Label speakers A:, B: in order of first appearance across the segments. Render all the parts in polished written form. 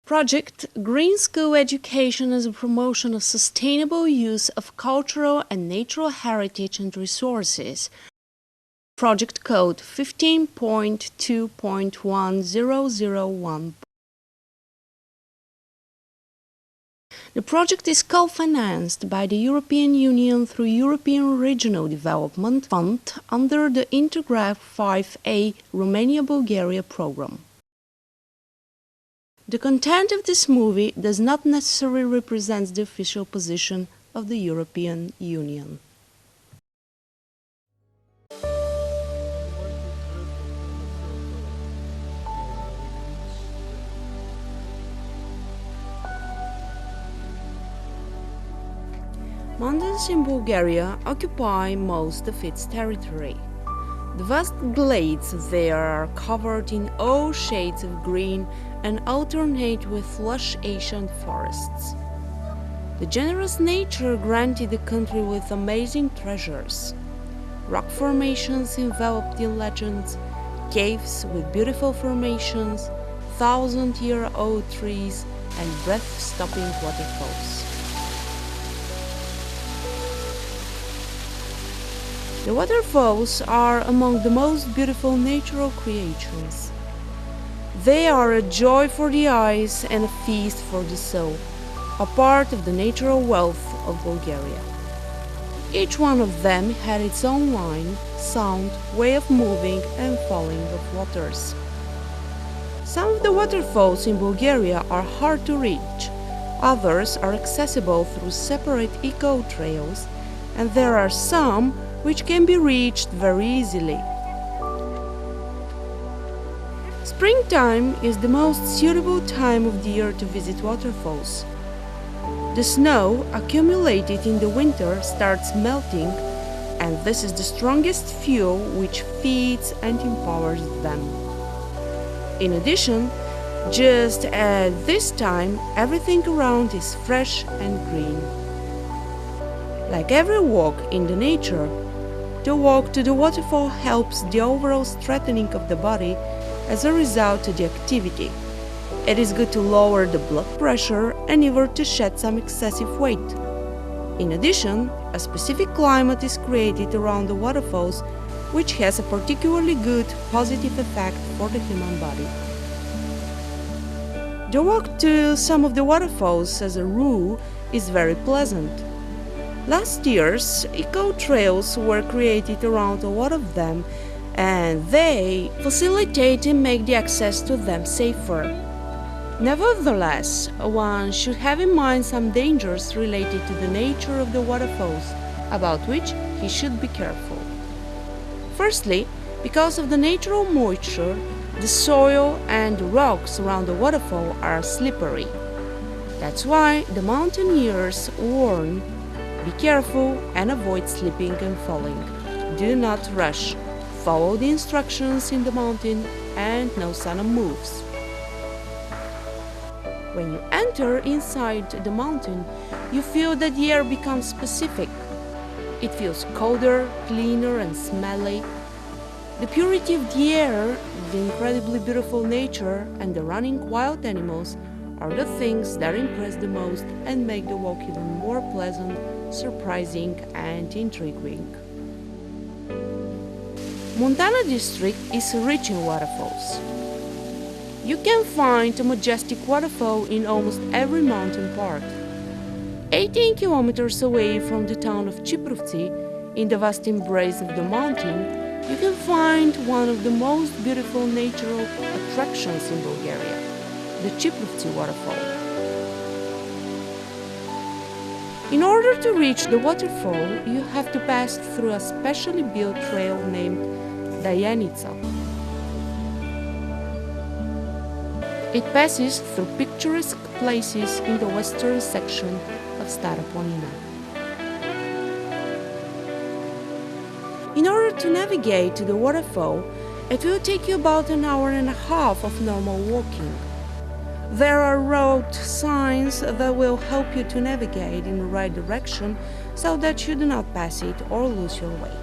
A: Project Green School Education as a promotion of sustainable use of cultural and natural heritage and resources. Project code 15.2.1001. The project is co-financed by the European Union through European Regional Development Fund under the Intergraph 5A Romania-Bulgaria program. The content of this movie does not necessarily represent the official position of the European Union. Mountains in Bulgaria occupy most of its territory. The vast glades there are covered in all shades of green and alternate with lush ancient forests. The generous nature granted the country with amazing treasures. Rock formations enveloped in legends, caves with beautiful formations, thousand-year-old trees, and breath-stopping waterfalls. The waterfalls are among the most beautiful natural creations. They are a joy for the eyes and a feast for the soul, a part of the natural wealth of Bulgaria. Each one of them had its own line, sound, way of moving and falling of waters. Some of the waterfalls in Bulgaria are hard to reach, others are accessible through separate eco-trails, and there are some which can be reached very easily. Springtime is the most suitable time of the year to visit waterfalls. The snow accumulated in the winter starts melting, and this is the strongest fuel which feeds and empowers them. In addition, just at this time, everything around is fresh and green. Like every walk in the nature, the walk to the waterfall helps the overall strengthening of the body as a result of the activity. It is good to lower the blood pressure and even to shed some excessive weight. In addition, a specific climate is created around the waterfalls, which has a particularly good positive effect for the human body. The walk to some of the waterfalls, as a rule, is very pleasant. Last year's eco-trails were created around a lot of them, and they facilitate and make the access to them safer. Nevertheless, one should have in mind some dangers related to the nature of the waterfalls, about which he should be careful. Firstly, because of the natural moisture, the soil and the rocks around the waterfall are slippery. That's why the mountaineers warn: be careful and avoid slipping and falling. Do not rush. Follow the instructions in the mountain and no sudden moves. When you enter inside the mountain, you feel that the air becomes specific. It feels colder, cleaner and smelly. The purity of the air, the incredibly beautiful nature and the running wild animals are the things that impress the most and make the walk even more pleasant, surprising and intriguing. Montana district is rich in waterfalls. You can find a majestic waterfall in almost every mountain park. 18 kilometers away from the town of Chiprovtsi, in the vast embrace of the mountain, you can find one of the most beautiful natural attractions in Bulgaria, the Chiprovtsi waterfall. In order to reach the waterfall, you have to pass through a specially built trail named Dayanica. It passes through picturesque places in the western section of Stara Planina. In order to navigate to the waterfall, it will take you about an hour and a half of normal walking. There are road signs that will help you to navigate in the right direction so that you do not pass it or lose your way.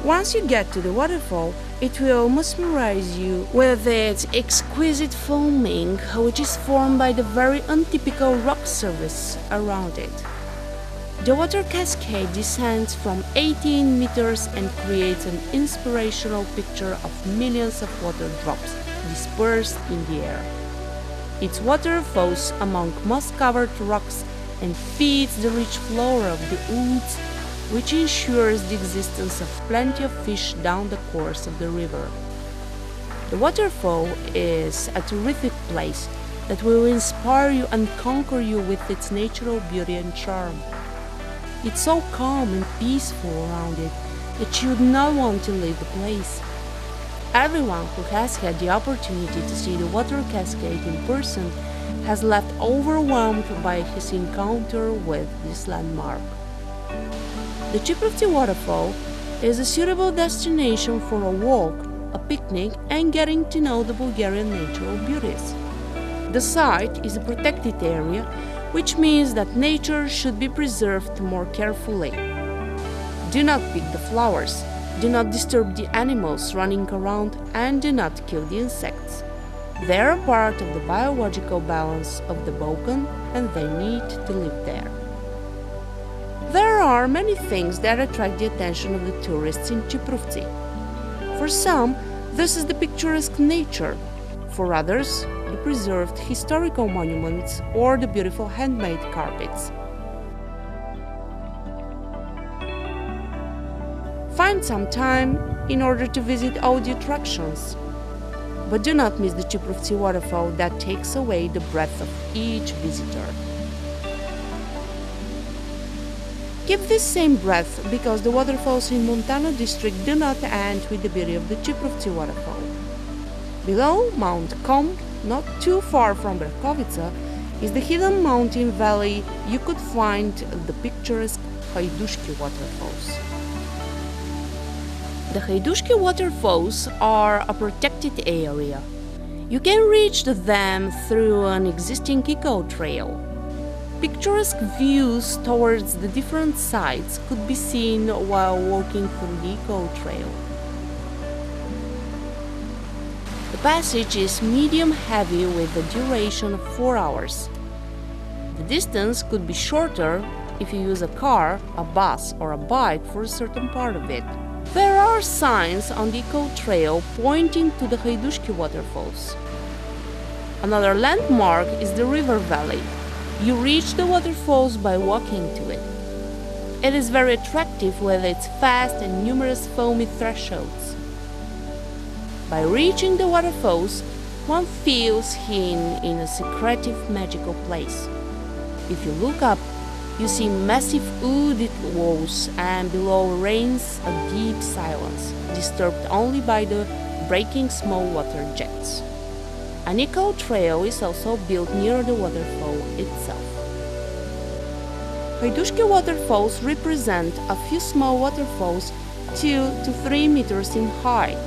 A: Once you get to the waterfall, It will mesmerize you with its exquisite foaming, which is formed by the very untypical rock surface around it. The water cascade descends from 18 meters and creates an inspirational picture of millions of water drops dispersed in the air. Its water falls among moss-covered rocks and feeds the rich flora of the woods, which ensures the existence of plenty of fish down the course of the river. The waterfall is a terrific place that will inspire you and conquer you with its natural beauty and charm. It's so calm and peaceful around it that you would not want to leave the place. Everyone who has had the opportunity to see the water cascade in person has left overwhelmed by his encounter with this landmark. The Chiprovtsi waterfall is a suitable destination for a walk, a picnic, and getting to know the Bulgarian natural beauties. The site is a protected area, which means that nature should be preserved more carefully. Do not pick the flowers, do not disturb the animals running around, and do not kill the insects. They are part of the biological balance of the Balkan and they need to live there. There are many things that attract the attention of the tourists in Chiprovtsi. For some, this is the picturesque nature. For others, the preserved historical monuments or the beautiful handmade carpets. Find some time in order to visit all the attractions. But do not miss the Chiprovtsi waterfall that takes away the breath of each visitor. Keep this same breath because the waterfalls in Montana district do not end with the beauty of the Chiprovtsi waterfall. Below Mount Kom, not too far from Berkovica, is the hidden mountain valley. You could find the picturesque Haidushki waterfalls. The Haidushki waterfalls are a protected area. You can reach them through an existing eco trail. Picturesque views towards the different sites could be seen while walking through the eco trail. The passage is medium-heavy with a duration of 4 hours. The distance could be shorter if you use a car, a bus, or a bike for a certain part of it. There are signs on the eco trail pointing to the Haidushki waterfalls. Another landmark is the river valley. You reach the waterfalls by walking to it. It is very attractive with its fast and numerous foamy thresholds. By reaching the waterfalls, one feels in a secretive magical place. If you look up, you see massive wooded walls and below reigns a deep silence, disturbed only by the breaking small water jets. An eco trail is also built near the waterfall itself. Haidushki waterfalls represent a few small waterfalls 2 to 3 meters in height.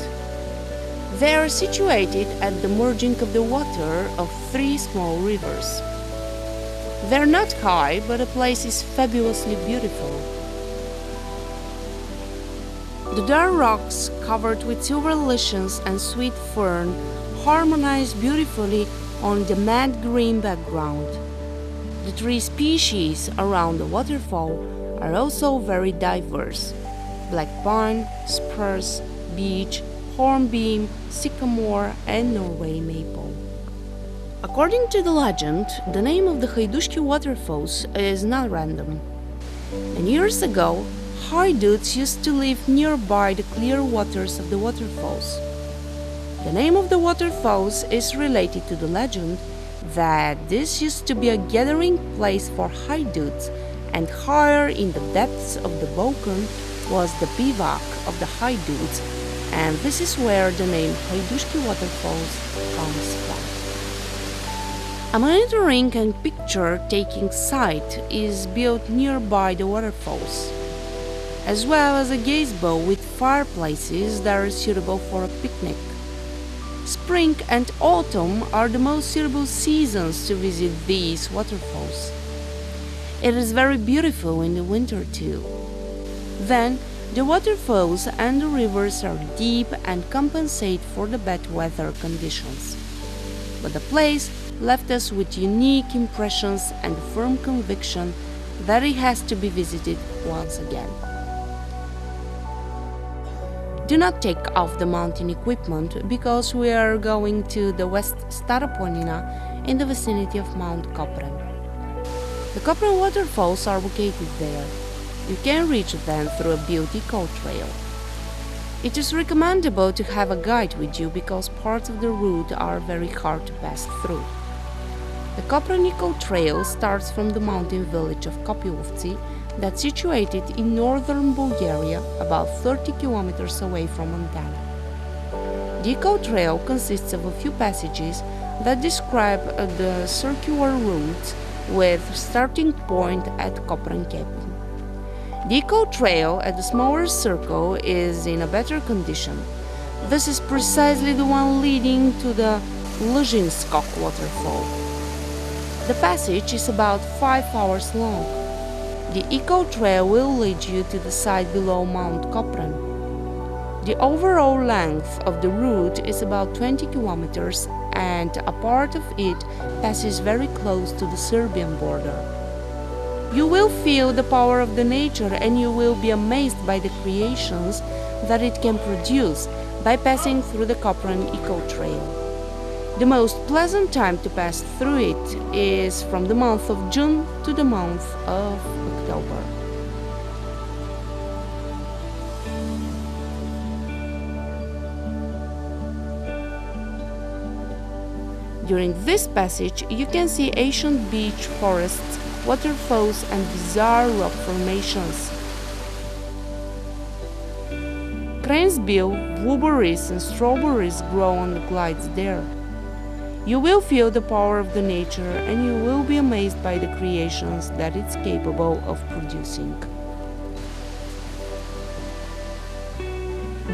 A: They are situated at the merging of the water of 3 small rivers. They're not high, but the place is fabulously beautiful. The dark rocks covered with silver lichens and sweet fern harmonize beautifully on the mad green background. The tree species around the waterfall are also very diverse: black pine, spruce, beech, hornbeam, sycamore, and Norway maple. According to the legend, the name of the Haidushki waterfalls is not random. And years ago, Haiduts used to live nearby the clear waters of the waterfalls. The name of the waterfalls is related to the legend that this used to be a gathering place for Haiduts, and higher in the depths of the Balkan was the bivak of the Haiduts, and this is where the name Haidushki waterfalls comes from. A monitoring and picture-taking site is built nearby the waterfalls, as well as a gazebo with fireplaces that are suitable for a picnic. Spring and autumn are the most suitable seasons to visit these waterfalls. It is very beautiful in the winter too. Then, The waterfalls and the rivers are deep and compensate for the bad weather conditions. But the place left us with unique impressions and a firm conviction that it has to be visited once again. Do not take off the mountain equipment because we are going to the West Staroponina in the vicinity of Mount Kopren. The Kopren waterfalls are located there. You can reach them through a beauty eco trail. It is recommendable to have a guide with you because parts of the route are very hard to pass through. The Kopren eco trail starts from the mountain village of Kopilovci that's situated in northern Bulgaria, about 30 kilometers away from Montana. The eco trail consists of a few passages that describe the circular route with starting point at Kopren Cape. The eco trail at the smaller circle is in a better condition. This is precisely the one leading to the Luzhinskok waterfall. The passage is about 5 hours long. The eco trail will lead you to the site below Mount Kopren. The overall length of the route is about 20 kilometers and a part of it passes very close to the Serbian border. You will feel the power of the nature and you will be amazed by the creations that it can produce by passing through the Kopren eco trail. The most pleasant time to pass through it is from the month of June to the month of October. During this passage, you can see ancient beech forests, waterfalls and bizarre rock formations. Cranesbill, blueberries and strawberries grow on the glides there. You will feel the power of the nature and you will be amazed by the creations that it's capable of producing.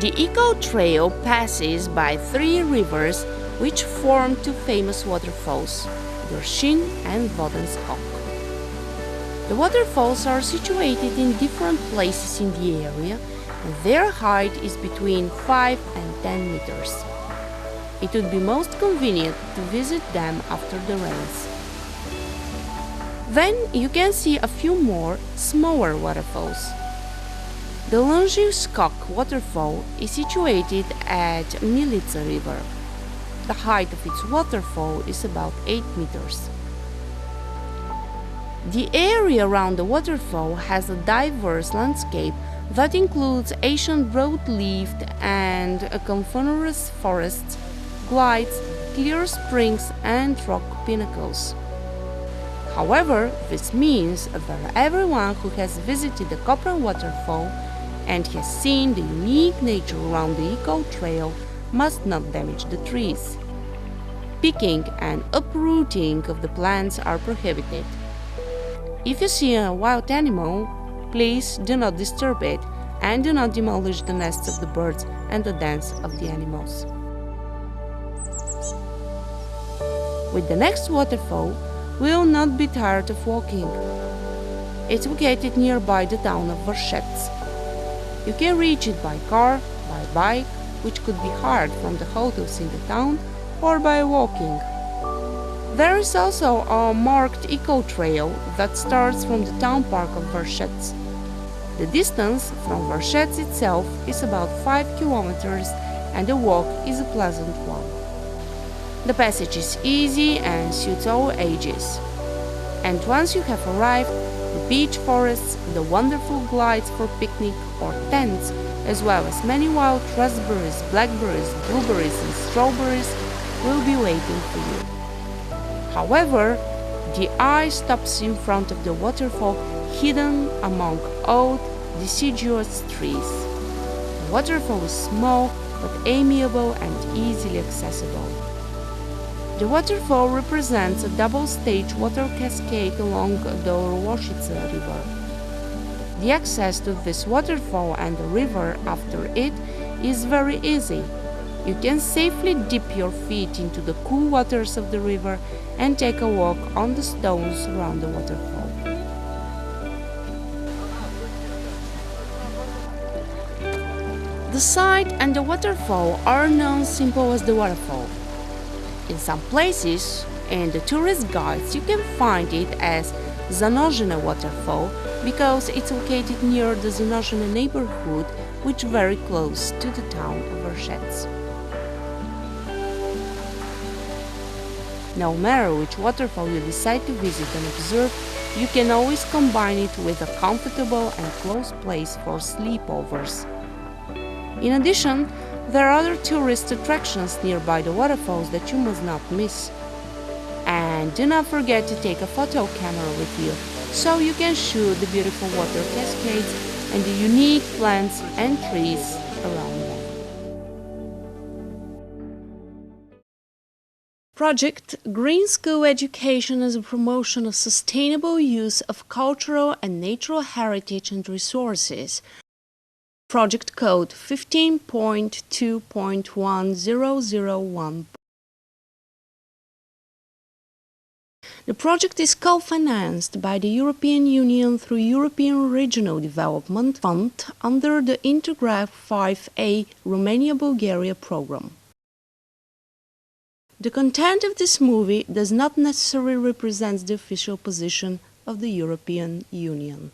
A: The eco trail passes by 3 rivers which form 2 famous waterfalls, Dorshin and Vodenskok. The waterfalls are situated in different places in the area and their height is between 5 and 10 meters. It would be most convenient to visit them after the rains. Then you can see a few more smaller waterfalls. The Luzhinskok waterfall is situated at Milica River. The height of its waterfall is about 8 meters. The area around the waterfall has a diverse landscape that includes ancient broad-leaved and coniferous forests, glides, clear springs and rock pinnacles. However, this means that everyone who has visited the Kopren waterfall and has seen the unique nature around the eco trail must not damage the trees. Picking and uprooting of the plants are prohibited. If you see a wild animal, please do not disturb it and do not demolish the nests of the birds and the dens of the animals. With the next waterfall, we will not be tired of walking. It's located nearby the town of Vershets. You can reach it by car, by bike, which could be hired from the hotels in the town, or by walking. There is also a marked eco trail that starts from the town park of Vershets. The distance from Vershets itself is about 5 kilometers and the walk is a pleasant one. The passage is easy and suits all ages. And once you have arrived, the beech forests, the wonderful glides for picnic or tents, as well as many wild raspberries, blackberries, blueberries and strawberries will be waiting for you. However, the eye stops in front of the waterfall hidden among old, deciduous trees. The waterfall is small but amiable and easily accessible. The waterfall represents a double-stage water cascade along the Orloshica River. The access to this waterfall and the river after it is very easy. You can safely dip your feet into the cool waters of the river and take a walk on the stones around the waterfall. The site and the waterfall are known simply as the waterfall. In some places, in the tourist guides, you can find it as Zanozhene waterfall because it's located near the Zanozhene neighborhood, which is very close to the town of Vershets. No matter which waterfall you decide to visit and observe, you can always combine it with a comfortable and close place for sleepovers. In addition, there are other tourist attractions nearby the waterfalls that you must not miss. And do not forget to take a photo camera with you, so you can shoot the beautiful water cascades and the unique plants and trees around them. Project Green School Education is a promotion of sustainable use of cultural and natural heritage and resources. Project code 15.2.1001. The project is co-financed by the European Union through European Regional Development Fund under the Intergraph 5A Romania-Bulgaria program. The content of this movie does not necessarily represent the official position of the European Union.